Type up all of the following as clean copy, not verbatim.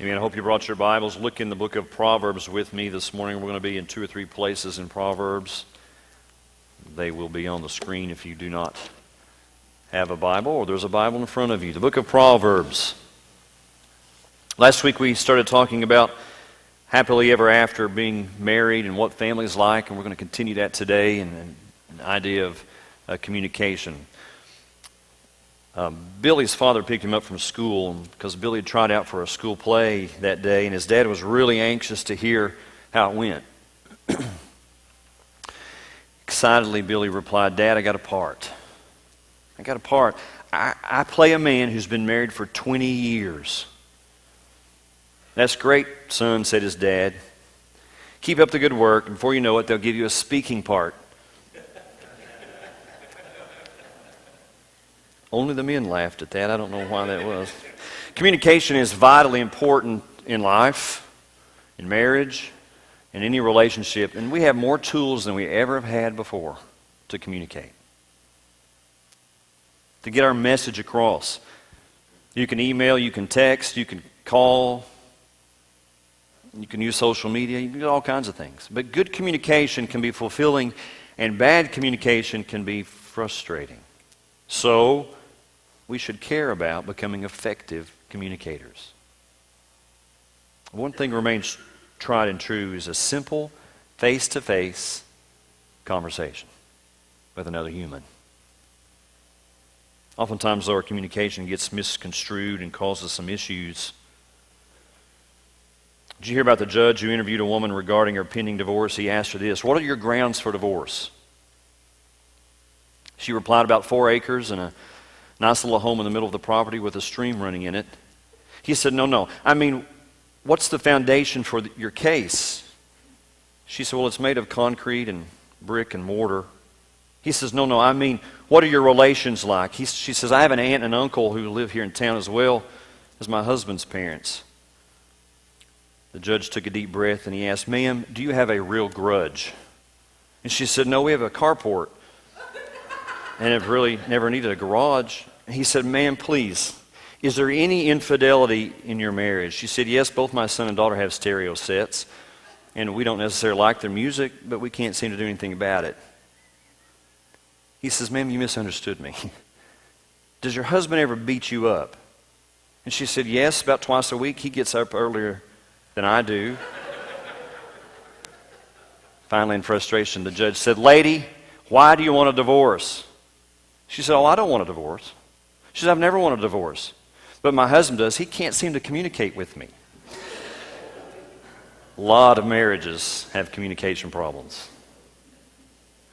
Amen. I hope you brought your Bibles. Look in the book of Proverbs with me this morning. We're going to be in 2 or 3 places in Proverbs. They will be on the screen if you do not have a Bible, or there's a Bible in front of you. The book of Proverbs. Last week we started talking about happily ever after, being married and what family is like, and we're going to continue that today, and an idea of communication. Billy's father picked him up from school because Billy had tried out for a school play that day, and his dad was really anxious to hear how it went. Excitedly, Billy replied, "Dad, I got a part. I got a part. I play a man who's been married for 20 years. "That's great, son," said his dad. "Keep up the good work, and before you know it, they'll give you a speaking part." Only the men laughed at that. I don't know why that was. Communication is vitally important in life, in marriage, in any relationship, and we have more tools than we ever have had before to communicate, to get our message across. You can email, you can text, you can call, you can use social media, you can do all kinds of things. But good communication can be fulfilling, and bad communication can be frustrating. So, we should care about becoming effective communicators. One thing remains tried and true is a simple, face-to-face conversation with another human. Oftentimes, our communication gets misconstrued and causes some issues. Did you hear about the judge who interviewed a woman regarding her pending divorce? He asked her this: "What are your grounds for divorce?" She replied, "About 4 acres and a nice little home in the middle of the property with a stream running in it." He said, No. I mean, what's the foundation for your case?" She said, "Well, it's made of concrete and brick and mortar." He says, No. I mean, what are your relations like?" She says, "I have an aunt and an uncle who live here in town as well as my husband's parents." The judge took a deep breath and he asked, "Ma'am, do you have a real grudge?" And she said, "No, we have a carport and have really never needed a garage." He said, "Ma'am, please, is there any infidelity in your marriage?" She said, "Yes, both my son and daughter have stereo sets, and we don't necessarily like their music, but we can't seem to do anything about it." He says, "Ma'am, you misunderstood me. Does your husband ever beat you up?" And she said, "Yes, about twice a week. He gets up earlier than I do." Finally, in frustration, the judge said, "Lady, why do you want a divorce?" She said, "Oh, I don't want a divorce." She said, "I've never wanted a divorce, but my husband does. He can't seem to communicate with me." A lot of marriages have communication problems.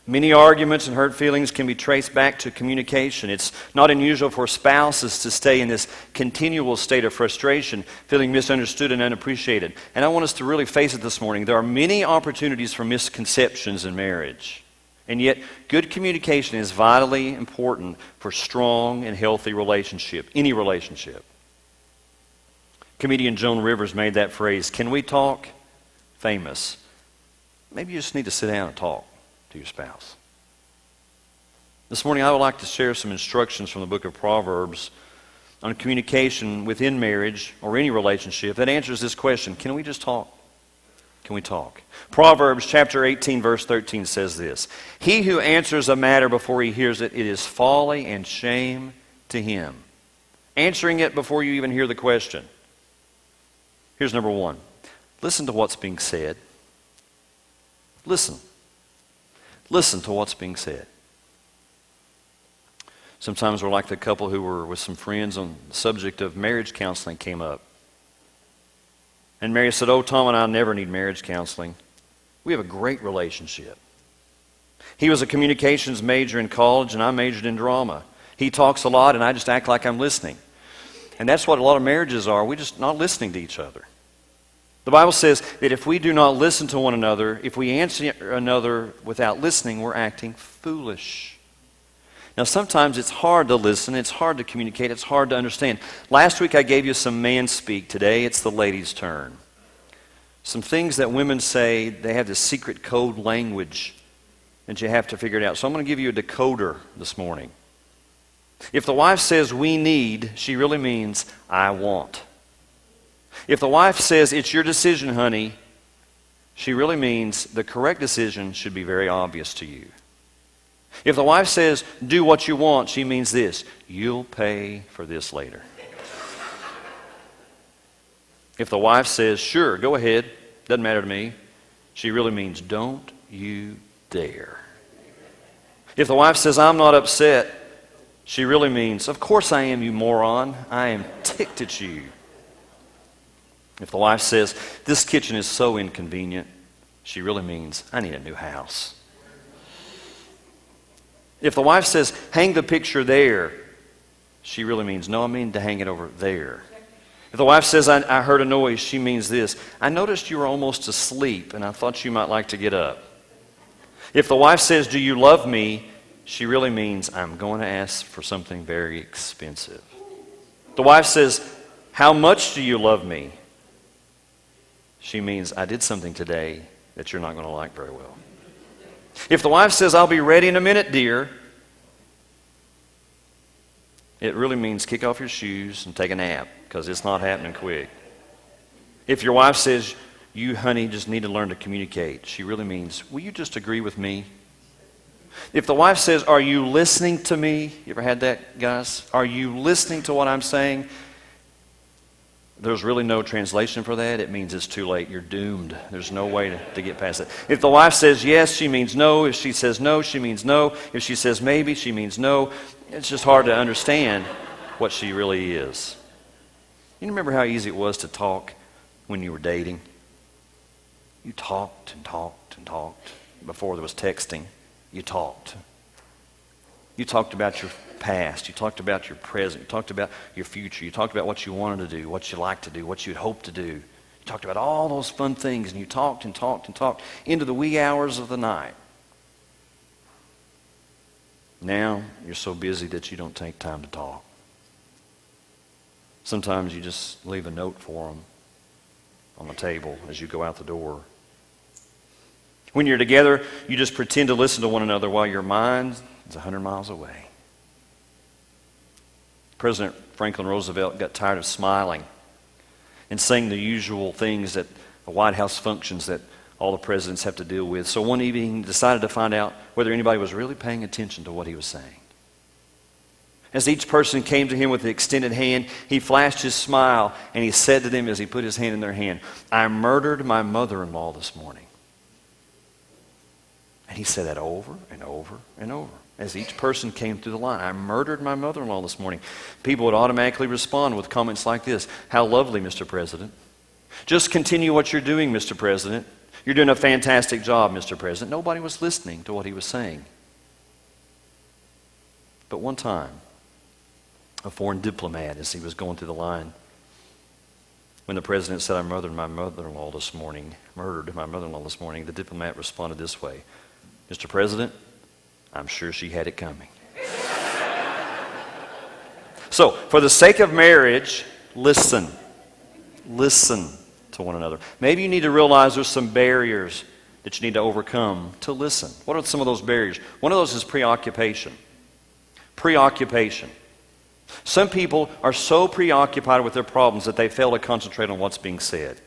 Many arguments and hurt feelings can be traced back to communication. It's not unusual for spouses to stay in this continual state of frustration, feeling misunderstood and unappreciated. And I want us to really face it this morning. There are many opportunities for misconceptions in marriage. And yet, good communication is vitally important for strong and healthy relationship, any relationship. Comedian Joan Rivers made that phrase, "Can we talk?" famous. Maybe you just need to sit down and talk to your spouse. This morning, I would like to share some instructions from the book of Proverbs on communication within marriage or any relationship that answers this question: can we just talk? Can we talk? Proverbs chapter 18, verse 13 says this: "He who answers a matter before he hears it, it is folly and shame to him." Answering it before you even hear the question. Here's number one. Listen to what's being said. Listen. Listen to what's being said. Sometimes we're like the couple who were with some friends on the subject of marriage counseling came up. And Mary said, "Oh, Tom and I never need marriage counseling. We have a great relationship. He was a communications major in college, and I majored in drama. He talks a lot, and I just act like I'm listening." And that's what a lot of marriages are. We're just not listening to each other. The Bible says that if we do not listen to one another, if we answer another without listening, we're acting foolish. Now, sometimes it's hard to listen, it's hard to communicate, it's hard to understand. Last week I gave you some man speak. Today it's the ladies' turn. Some things that women say, they have this secret code language that you have to figure it out. So I'm going to give you a decoder this morning. If the wife says "we need," she really means "I want." If the wife says, "It's your decision, honey," she really means the correct decision should be very obvious to you. If the wife says, "Do what you want," she means this: "You'll pay for this later." If the wife says, "Sure, go ahead, doesn't matter to me," she really means, "Don't you dare." If the wife says, "I'm not upset," she really means, "Of course I am, you moron. I am ticked at you." If the wife says, "This kitchen is so inconvenient," she really means, "I need a new house." If the wife says, "Hang the picture there," she really means, "No, I mean to hang it over there." If the wife says, I heard a noise," she means this: "I noticed you were almost asleep and I thought you might like to get up." If the wife says, "Do you love me?" she really means, "I'm going to ask for something very expensive." The wife says, "How much do you love me?" she means, "I did something today that you're not going to like very well." If the wife says, "I'll be ready in a minute, dear," it really means kick off your shoes and take a nap, because it's not happening quick. If your wife says, "You, honey, just need to learn to communicate," she really means, "Will you just agree with me?" If the wife says, "Are you listening to me?" You ever had that, guys? "Are you listening to what I'm saying?" There's really no translation for that. It means it's too late. You're doomed. There's no way to get past it. If the wife says yes, she means no. If she says no, she means no. If she says maybe, she means no. It's just hard to understand what she really is. You remember how easy it was to talk when you were dating? You talked and talked and talked. Before there was texting, you talked. You talked about your past. You talked about your present. You talked about your future. You talked about what you wanted to do, what you liked to do, what you'd hoped to do. You talked about all those fun things, and you talked and talked and talked into the wee hours of the night. Now, you're so busy that you don't take time to talk. Sometimes you just leave a note for them on the table as you go out the door. When you're together, you just pretend to listen to one another while your mind is 100 miles away. President Franklin Roosevelt got tired of smiling and saying the usual things at the White House functions that all the presidents have to deal with. So one evening he decided to find out whether anybody was really paying attention to what he was saying. As each person came to him with the extended hand, he flashed his smile and he said to them as he put his hand in their hand, "I murdered my mother-in-law this morning." And he said that over and over and over. As each person came through the line, "I murdered my mother-in-law this morning." People would automatically respond with comments like this: "How lovely, Mr. President." "Just continue what you're doing, Mr. President. You're doing a fantastic job, Mr. President." Nobody was listening to what he was saying. But one time, a foreign diplomat, as he was going through the line, when the president said, "I murdered my mother-in-law this morning," the diplomat responded this way: "Mr. President, I'm sure she had it coming." So, for the sake of marriage, listen. Listen to one another. Maybe you need to realize there's some barriers that you need to overcome to listen. What are some of those barriers? One of those is preoccupation. Preoccupation. Some people are so preoccupied with their problems that they fail to concentrate on what's being said.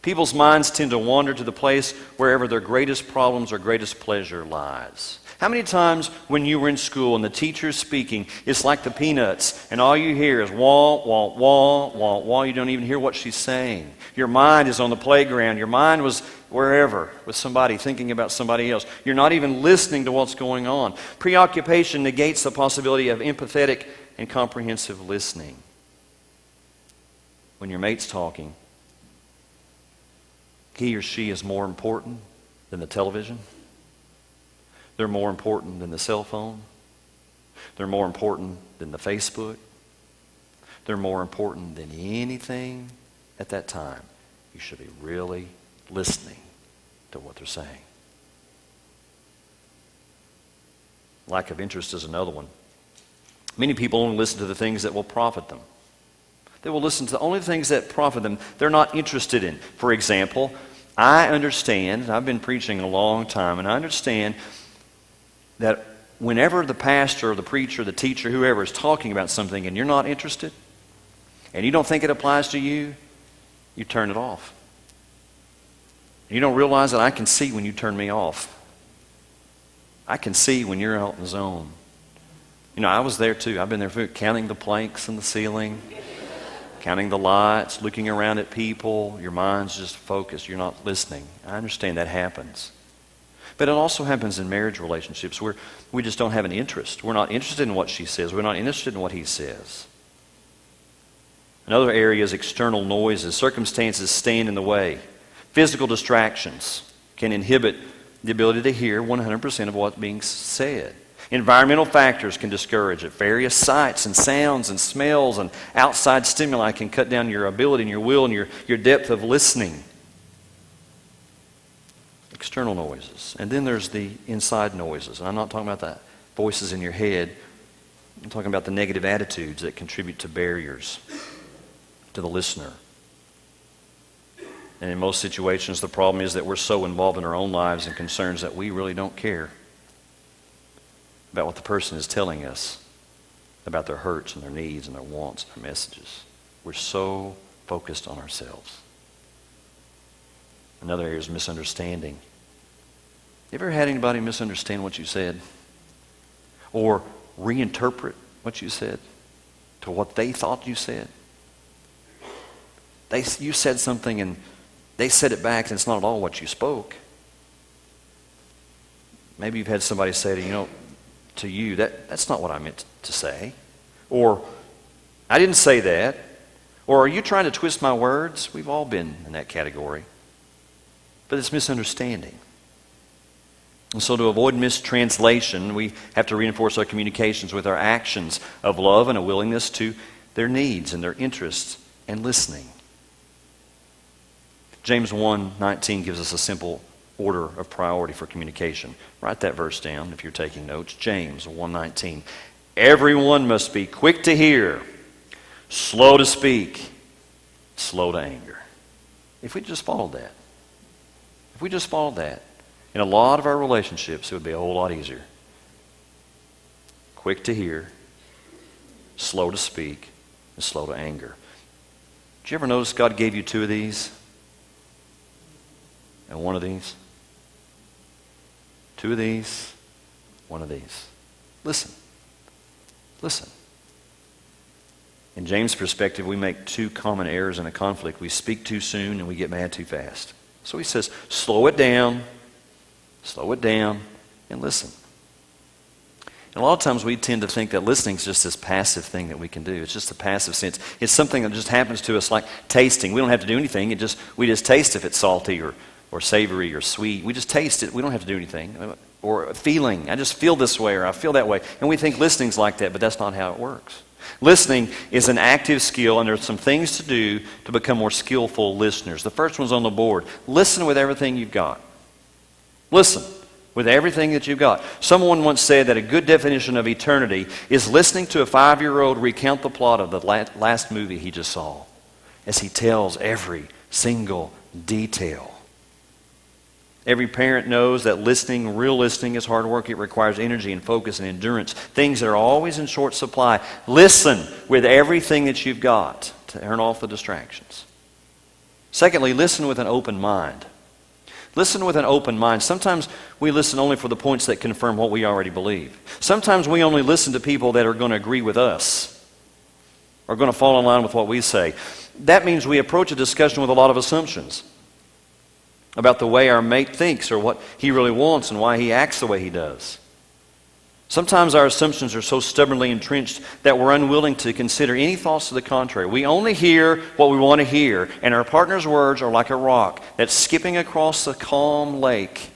People's minds tend to wander to the place wherever their greatest problems or greatest pleasure lies. How many times when you were in school and the teacher's speaking, it's like the Peanuts, and all you hear is wah, wah, wah, wah, wah. You don't even hear what she's saying. Your mind is on the playground. Your mind was wherever with somebody, thinking about somebody else. You're not even listening to what's going on. Preoccupation negates the possibility of empathetic and comprehensive listening. When your mate's talking, he or she is more important than the television. They're more important than the cell phone. They're more important than the Facebook. They're more important than anything at that time. You should be really listening to what they're saying. Lack of interest is another one. Many people only listen to the things that will profit them. They will listen to only the things that profit them. They're not interested in. For example, I understand, I've been preaching a long time, and I understand that whenever the pastor or the preacher, the teacher, whoever is talking about something and you're not interested, and you don't think it applies to you, you turn it off. You don't realize that I can see when you turn me off. I can see when you're out in the zone. You know, I was there too. I've been there for counting the planks in the ceiling, counting the lights, looking around at people. Your mind's just focused. You're not listening. I understand that happens. But it also happens in marriage relationships where we just don't have an interest. We're not interested in what she says. We're not interested in what he says. Another area is external noises. Circumstances stand in the way. Physical distractions can inhibit the ability to hear 100% of what's being said. Environmental factors can discourage it. Various sights and sounds and smells and outside stimuli can cut down your ability and your will and your depth of listening. External noises. And then there's the inside noises. And I'm not talking about the voices in your head. I'm talking about the negative attitudes that contribute to barriers to the listener. And in most situations, the problem is that we're so involved in our own lives and concerns that we really don't care about what the person is telling us about their hurts and their needs and their wants and their messages. We're so focused on ourselves. Another area is misunderstanding. You ever had anybody misunderstand what you said? Or reinterpret what you said to what they thought you said? You said something and they said it back and it's not at all what you spoke. Maybe you've had somebody say to you, that's not what I meant to say. Or, I didn't say that. Or, are you trying to twist my words? We've all been in that category. But it's misunderstanding. And so to avoid mistranslation, we have to reinforce our communications with our actions of love and a willingness to their needs and their interests and listening. James 1:19 gives us a simple order of priority for communication. Write that verse down if you're taking notes. James 1:19. Everyone must be quick to hear, slow to speak, slow to anger. If we just followed that, in a lot of our relationships, it would be a whole lot easier. Quick to hear, slow to speak, and slow to anger. Did you ever notice God gave you two of these? And one of these? Two of these, one of these. Listen. In James' perspective, we make two common errors in a conflict. We speak too soon and we get mad too fast. So he says, slow it down, and listen. And a lot of times we tend to think that listening is just this passive thing that we can do. It's just a passive sense. It's something that just happens to us like tasting. We don't have to do anything. We just taste if it's salty or savory or sweet. We just taste it. We don't have to do anything. Or a feeling. I just feel this way or I feel that way. And we think listening's like that, but that's not how it works. Listening is an active skill, and there's some things to do to become more skillful listeners. The first one's on the board. Listen with everything you've got. Listen with everything that you've got. Someone once said that a good definition of eternity is listening to a 5-year-old recount the plot of the last movie he just saw as he tells every single detail. Every parent knows that real listening is hard work. It requires energy and focus and endurance, things that are always in short supply. Listen with everything that you've got to turn off the distractions. Secondly, listen with an open mind. Listen with an open mind. Sometimes we listen only for the points that confirm what we already believe. Sometimes we only listen to people that are going to agree with us, are going to fall in line with what we say. That means we approach a discussion with a lot of assumptions about the way our mate thinks or what he really wants and why he acts the way he does. Sometimes our assumptions are so stubbornly entrenched that we're unwilling to consider any thoughts to the contrary. We only hear what we want to hear, and our partner's words are like a rock that's skipping across a calm lake,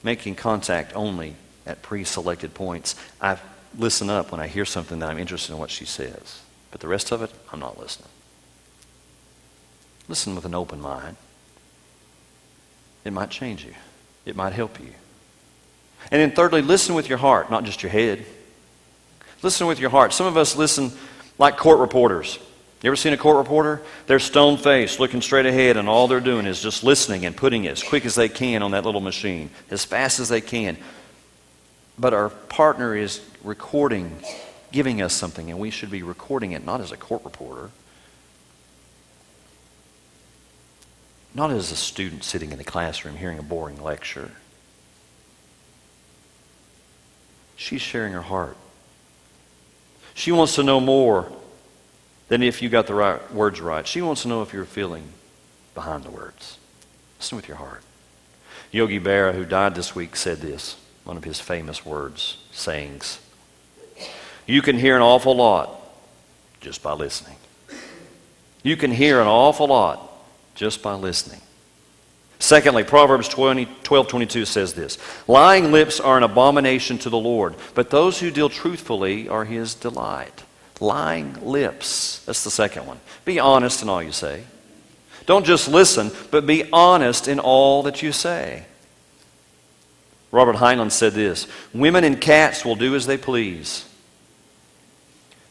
making contact only at pre-selected points. I listen up when I hear something that I'm interested in what she says, but the rest of it, I'm not listening. Listen with an open mind. It might change you. It might help you. And then thirdly, listen with your heart, not just your head. Listen with your heart. Some of us listen like court reporters. You ever seen a court reporter? They're stone-faced, looking straight ahead, and all they're doing is just listening and putting it as quick as they can on that little machine, as fast as they can. But our partner is recording, giving us something, and we should be recording it not as a court reporter, Not as a student sitting in the classroom hearing a boring lecture. She's sharing her heart. She wants to know more than if you got the right words right. She wants to know if you're feeling behind the words. Listen with your heart. Yogi Berra, who died this week, said this, one of his famous sayings. You can hear an awful lot just by listening. You can hear an awful lot just by listening. Secondly, Proverbs 12:22 says this, lying lips are an abomination to the Lord, but those who deal truthfully are his delight. Lying lips. That's the second one. Be honest in all you say. Don't just listen, but be honest in all that you say. Robert Heinlein said this, women and cats will do as they please.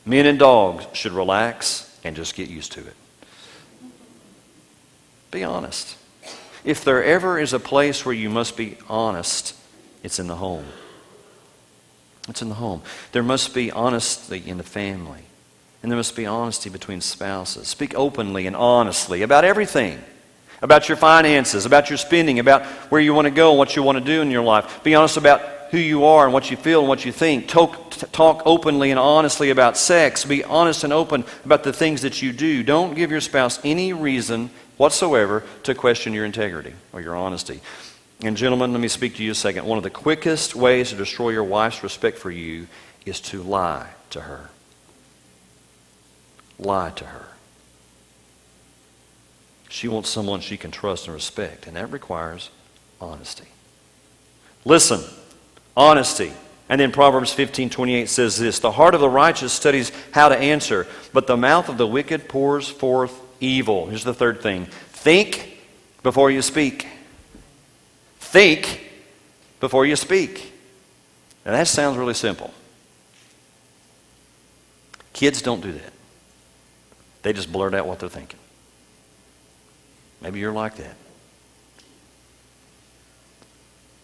Men and dogs should relax and just get used to it. Be honest. If there ever is a place where you must be honest, it's in the home. It's in the home. There must be honesty in the family. And there must be honesty between spouses. Speak openly and honestly about everything. About your finances, about your spending, about where you want to go and what you want to do in your life. Be honest about who you are and what you feel and what you think. Talk openly and honestly about sex. Be honest and open about the things that you do. Don't give your spouse any reason whatsoever to question your integrity or your honesty. And gentlemen, let me speak to you a second. One of the quickest ways to destroy your wife's respect for you is to lie to her. Lie to her. She wants someone she can trust and respect, and that requires honesty. Listen, honesty. And then Proverbs 15:28 says this, the heart of the righteous studies how to answer, but the mouth of the wicked pours forth evil. Here's the third thing. Think before you speak. Think before you speak. Now that sounds really simple. Kids don't do that. They just blurt out what they're thinking. Maybe you're like that.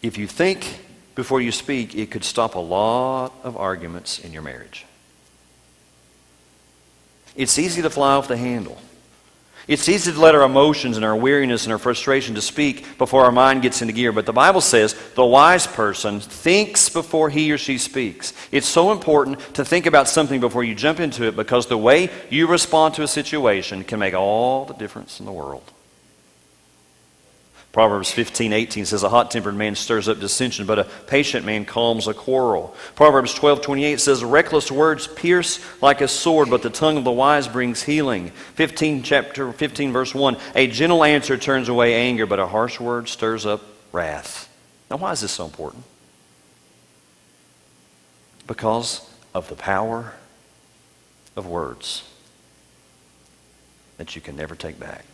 If you think before you speak, it could stop a lot of arguments in your marriage. It's easy to fly off the handle. It's easy to let our emotions and our weariness and our frustration to speak before our mind gets into gear. But the Bible says the wise person thinks before he or she speaks. It's so important to think about something before you jump into it, because the way you respond to a situation can make all the difference in the world. Proverbs 15:18 says, a hot-tempered man stirs up dissension, but a patient man calms a quarrel. Proverbs 12:28 says, reckless words pierce like a sword, but the tongue of the wise brings healing. Chapter 15, verse 1, a gentle answer turns away anger, but a harsh word stirs up wrath. Now, why is this so important? Because of the power of words that you can never take back.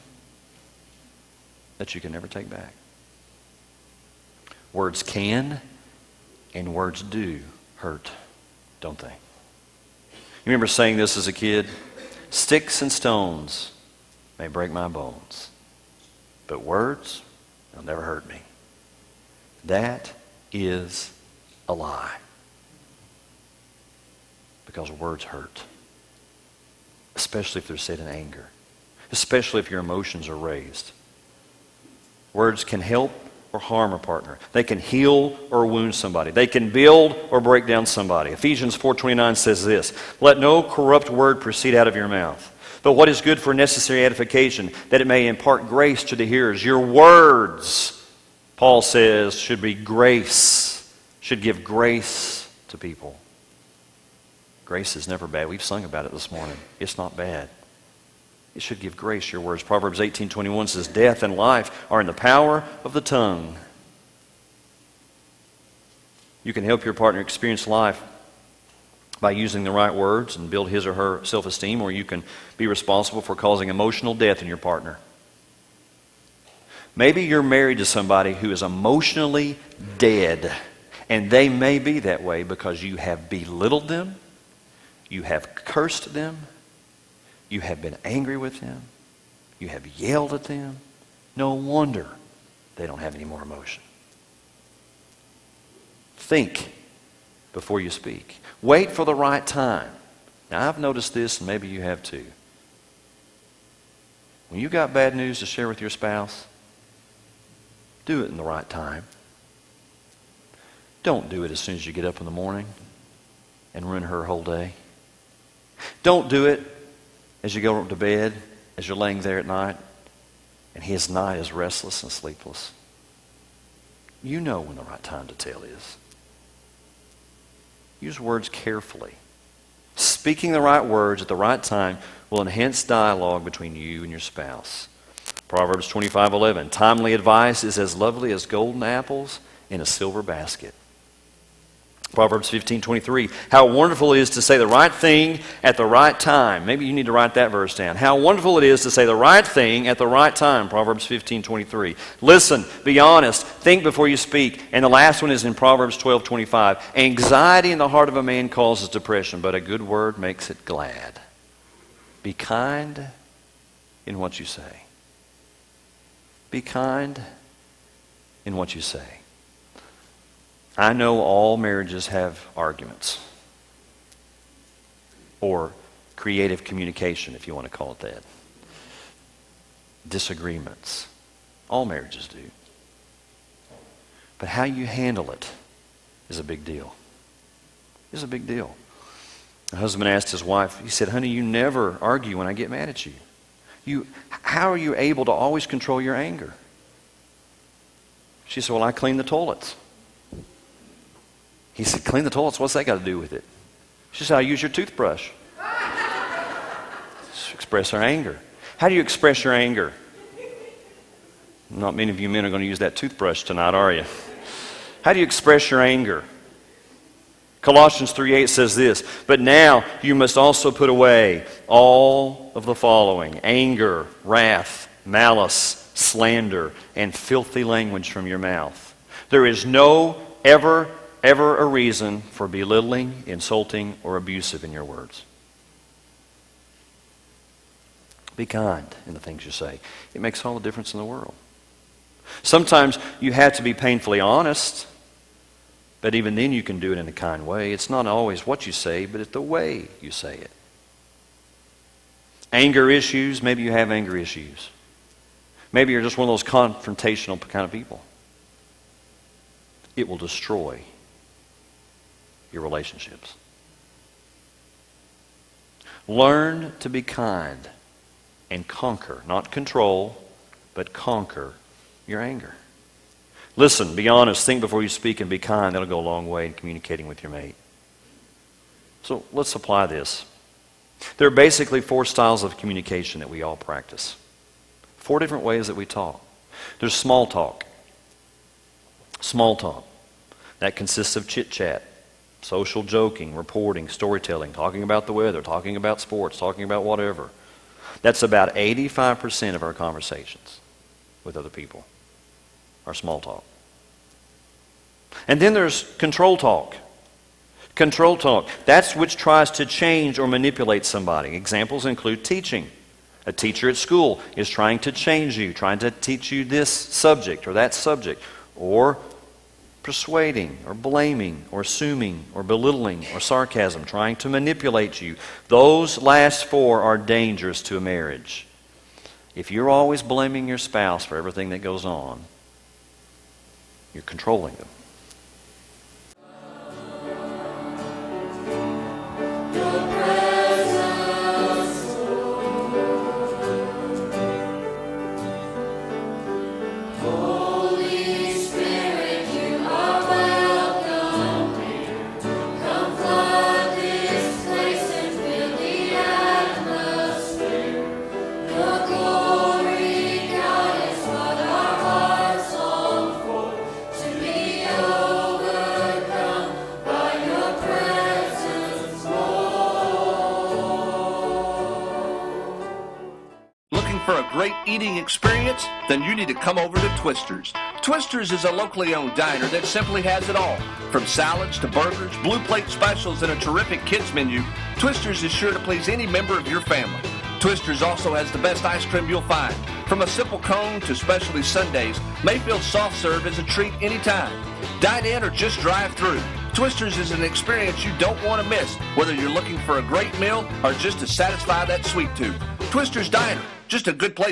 That you can never take back. Words can and words do hurt, don't they? You remember saying this as a kid? Sticks and stones may break my bones, but words will never hurt me. That is a lie. Because words hurt. Especially if they're said in anger. Especially if your emotions are raised. Words can help or harm a partner. They can heal or wound somebody. They can build or break down somebody. Ephesians 4:29 says this, let no corrupt word proceed out of your mouth, but what is good for necessary edification, that it may impart grace to the hearers. Your words, Paul says, should be grace, should give grace to people. Grace is never bad. We've sung about it this morning. It's not bad. It should give grace, your words. Proverbs 18:21 says, death and life are in the power of the tongue. You can help your partner experience life by using the right words and build his or her self-esteem, or you can be responsible for causing emotional death in your partner. Maybe you're married to somebody who is emotionally dead, and they may be that way because you have belittled them, you have cursed them, you have been angry with them. You have yelled at them. No wonder they don't have any more emotion. Think before you speak. Wait for the right time. Now, I've noticed this, and maybe you have too. When you got bad news to share with your spouse, Do it in the right time. Don't do it as soon as you get up in the morning and ruin her whole day. Don't do it as you go to bed, as you're laying there at night, and his night is restless and sleepless. You know when the right time to tell is. Use words carefully. Speaking the right words at the right time will enhance dialogue between you and your spouse. Proverbs 25:11, timely advice is as lovely as golden apples in a silver basket. Proverbs 15:23, how wonderful it is to say the right thing at the right time. Maybe you need to write that verse down. How wonderful it is to say the right thing at the right time. Proverbs 15:23. Listen, be honest, think before you speak. And the last one is in Proverbs 12:25. Anxiety in the heart of a man causes depression, but a good word makes it glad. Be kind in what you say. Be kind in what you say. I know all marriages have arguments, or creative communication, if you want to call it that. Disagreements. All marriages do. But how you handle it is a big deal. It's a big deal. The husband asked his wife, he said, honey, you never argue when I get mad at you. How are you able to always control your anger? She said, well, I clean the toilets. He said, clean the toilets? What's that got to do with it? She said, I use your toothbrush. Express her anger. How do you express your anger? Not many of you men are going to use that toothbrush tonight, are you? How do you express your anger? Colossians 3:8 says this, but now you must also put away all of the following: anger, wrath, malice, slander, and filthy language from your mouth. There is no ever a reason for belittling, insulting, or abusive in your words. Be kind in the things you say. It makes all the difference in the world. Sometimes you have to be painfully honest, but even then you can do it in a kind way. It's not always what you say, but it's the way you say it. Anger issues, maybe you have anger issues. Maybe you're just one of those confrontational kind of people. It will destroy your relationships. Learn to be kind and conquer, not control, but conquer your anger. Listen, be honest, think before you speak, and be kind. That'll go a long way in communicating with your mate. So let's apply this. There are basically 4 styles of communication that we all practice. 4 different ways that we talk. There's small talk. Small talk. That consists of chit-chat, social joking, reporting, storytelling, talking about the weather, talking about sports, talking about whatever. That's about 85% of our conversations with other people, are small talk. And then there's control talk. Control talk. That's which tries to change or manipulate somebody. Examples include teaching. A teacher at school is trying to change you, trying to teach you this subject or that subject. Or persuading, or blaming, or assuming, or belittling, or sarcasm, trying to manipulate you. Those last 4 are dangerous to a marriage. If you're always blaming your spouse for everything that goes on, you're controlling them. For a great eating experience, then you need to come over to Twister's. Twister's is a locally owned diner that simply has it all. From salads to burgers, blue plate specials, and a terrific kids menu, Twister's is sure to please any member of your family. Twister's also has the best ice cream you'll find. From a simple cone to specialty sundaes, Mayfield soft serve is a treat anytime. Dine in or just drive through. Twister's is an experience you don't want to miss, whether you're looking for a great meal or just to satisfy that sweet tooth. Twister's Diner, just a good place